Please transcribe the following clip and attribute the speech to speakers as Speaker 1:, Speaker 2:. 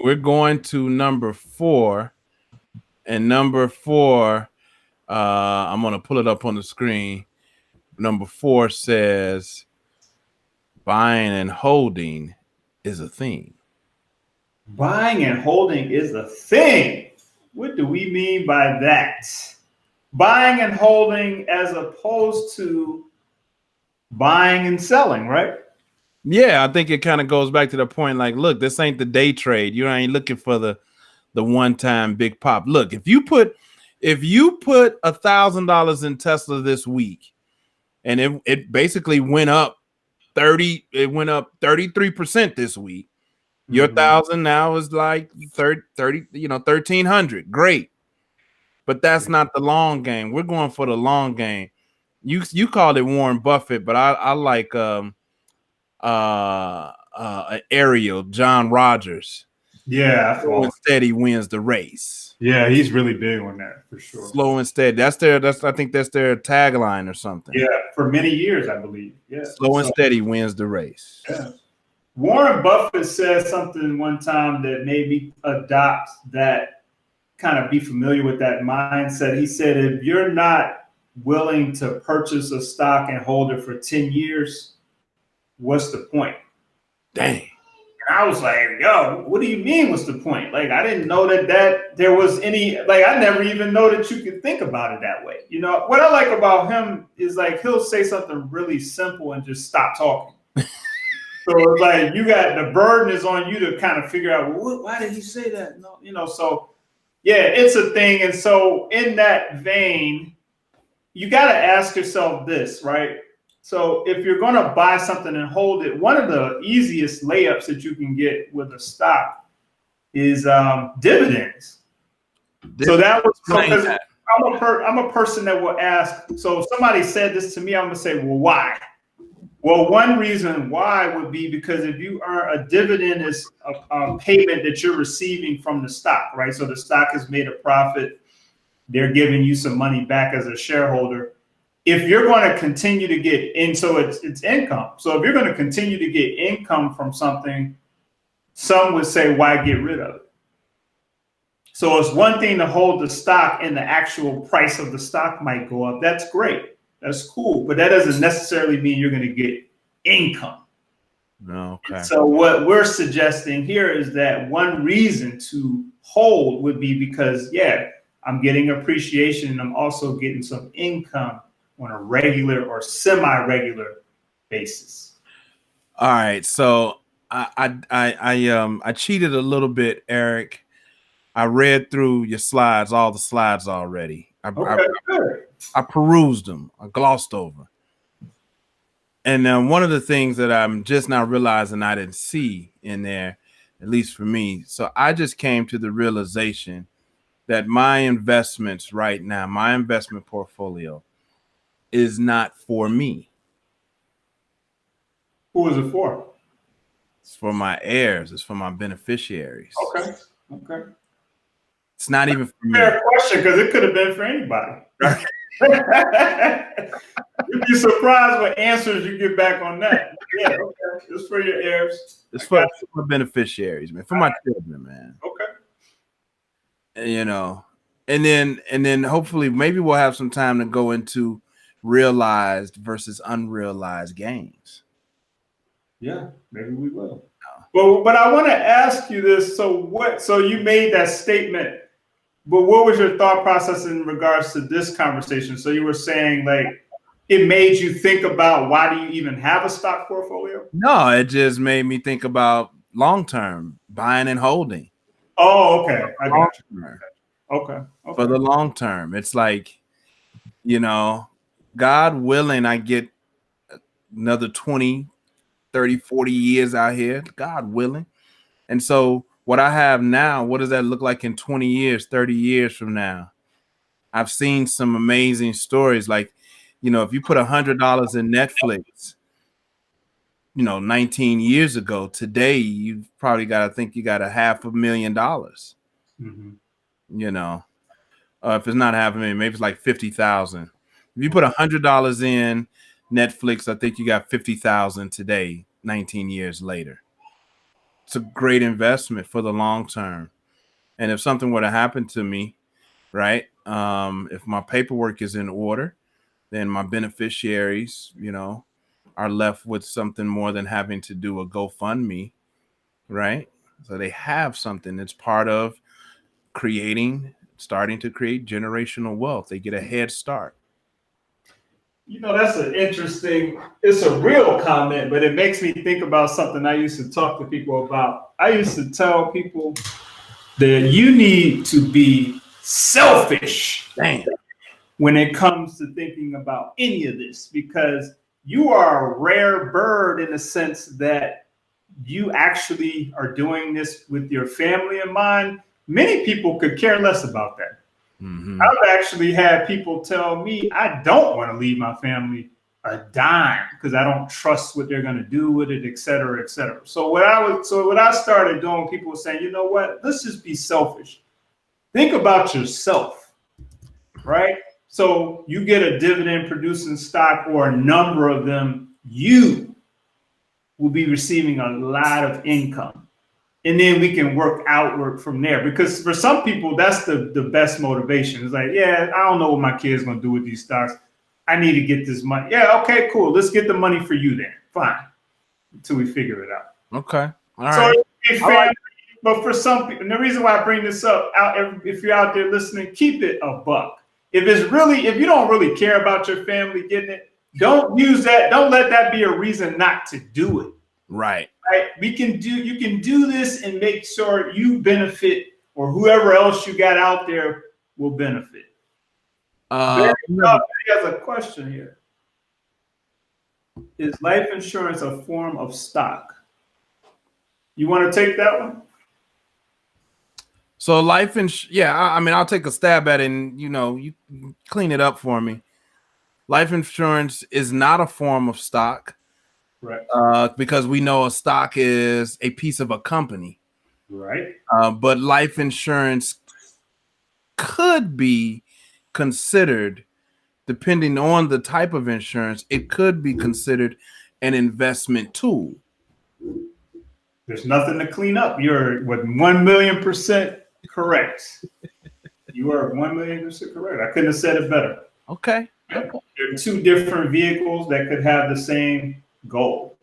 Speaker 1: we're going to number 4, and number 4, I'm going to pull it up on the screen. Number 4 says buying and holding is a thing.
Speaker 2: Buying and holding is a thing. What do we mean by that? Buying and holding as opposed to buying and selling, right?
Speaker 1: Yeah, I think it kind of goes back to the point like, look, this ain't the day trade. You ain't looking for the one-time big pop. Look, if you put $1,000 in Tesla this week, and it basically went up 33% this week. Your 1,000 now is like 30, 1,300. Great. But that's not the long game. We're going for the long game. You called it Warren Buffett, but I like Ariel, John Rogers.
Speaker 2: Yeah,
Speaker 1: Slow and steady wins the race.
Speaker 2: Yeah, he's really big on that for sure.
Speaker 1: Slow and steady. I think that's their tagline or something.
Speaker 2: Yeah, for many years, I believe. Yeah.
Speaker 1: Slow and steady wins the race.
Speaker 2: Yeah. Warren Buffett said something one time that made me adopt that, kind of be familiar with that mindset. He said, if you're not willing to purchase a stock and hold it for 10 years, what's the point?
Speaker 1: Dang.
Speaker 2: And I was like, yo, what do you mean what's the point? Like, I didn't know that there was any, like, I never even know that you could think about it that way. You know, what I like about him is like, he'll say something really simple and just stop talking. So it's like, you got, the burden is on you to kind of figure out, well, why did he say that? No, you know, so yeah, it's a thing. And so in that vein, you got to ask yourself this, right? So if you're going to buy something and hold it, one of the easiest layups that you can get with a stock is dividends. So that was because I'm a person that will ask. So if somebody said this to me, I'm going to say, well, why? Well, one reason why would be because if you earn a dividend is a payment that you're receiving from the stock, right? So the stock has made a profit. They're giving you some money back as a shareholder. If you're going to continue to get in, so it's income. So if you're going to continue to get income from something, some would say, why get rid of it? So it's one thing to hold the stock and the actual price of the stock might go up. That's great. That's cool. But that doesn't necessarily mean you're going to get income.
Speaker 1: No. Okay.
Speaker 2: So what we're suggesting here is that one reason to hold would be because, yeah, I'm getting appreciation and I'm also getting some income on a regular or semi-regular basis.
Speaker 1: All right. So I cheated a little bit, Eric. I read through your slides, all the slides already. I perused them. I glossed over. And one of the things that I'm just now realizing I didn't see in there, at least for me. So I just came to the realization that my investments right now, my investment portfolio is not for me.
Speaker 2: Who is it for?
Speaker 1: It's for my heirs. It's for my beneficiaries.
Speaker 2: Okay.
Speaker 1: It's not even for me.
Speaker 2: Fair question, because it could have been for anybody. You'd be surprised what answers you get back on that. Yeah, okay. It's for your heirs.
Speaker 1: It's for my beneficiaries, man. For my children, man.
Speaker 2: Okay.
Speaker 1: You know, and then hopefully maybe we'll have some time to go into realized versus unrealized gains.
Speaker 2: Yeah, maybe we will. But I want to ask you this. So you made that statement, but what was your thought process in regards to this conversation? So you were saying like it made you think about why do you even have a stock portfolio?
Speaker 1: No, it just made me think about long-term buying and holding.
Speaker 2: Oh, okay. I got you. Okay.
Speaker 1: For the long term. It's like, you know, God willing, I get another 20, 30, 40 years out here, God willing. And so what I have now, what does that look like in 20 years, 30 years from now? I've seen some amazing stories. Like, you know, if you put $100 in Netflix, you know, 19 years ago, today, you've probably got to think you got $500,000.
Speaker 2: Mm-hmm.
Speaker 1: You know, if it's not $500,000, maybe it's like 50,000. If you put $100 in Netflix, I think you got 50,000 today, 19 years later. it's a great investment for the long term. And if something were to happen to me, right, if my paperwork is in order, then my beneficiaries, are left with something more than having to do a GoFundMe, right? So they have something that's part of starting to create generational wealth. They get a head start.
Speaker 2: That's it's a real comment, but it makes me think about something I used to talk to people about. I used to tell people that you need to be selfish.
Speaker 1: Damn.
Speaker 2: When it comes to thinking about any of this, because you are a rare bird in the sense that you actually are doing this with your family in mind. Many people could care less about that. Mm-hmm. I've actually had people tell me I don't want to leave my family a dime because I don't trust what they're going to do with it, et cetera, et cetera. So what I started doing, people were saying, you know what, let's just be selfish. Think about yourself, right? So you get a dividend producing stock or a number of them, you will be receiving a lot of income. And then we can work outward from there. Because for some people, that's the best motivation. It's like, yeah, I don't know what my kid's going to do with these stocks. I need to get this money. Yeah, okay, cool. Let's get the money for you then. Fine. Until we figure it out.
Speaker 1: Okay. All right.
Speaker 2: So, but for some people, and the reason why I bring this up, if you're out there listening, keep it a buck. If you don't really care about your family getting it, don't use that. Don't let that be a reason not to do it.
Speaker 1: Right.
Speaker 2: You can do this and make sure you benefit, or whoever else you got out there will benefit. He has a question here. Is life insurance a form of stock? You want to take that one?
Speaker 1: So I'll take a stab at it, and you clean it up for me. Life insurance is not a form of stock.
Speaker 2: Right.
Speaker 1: Because we know a stock is a piece of a company.
Speaker 2: Right.
Speaker 1: But life insurance could be considered, depending on the type of insurance, it could be considered an investment tool.
Speaker 2: There's nothing to clean up. You're 1,000,000% correct. You are 1,000,000% correct. I couldn't have said it better.
Speaker 1: Okay.
Speaker 2: There are two different vehicles that could have the same goal.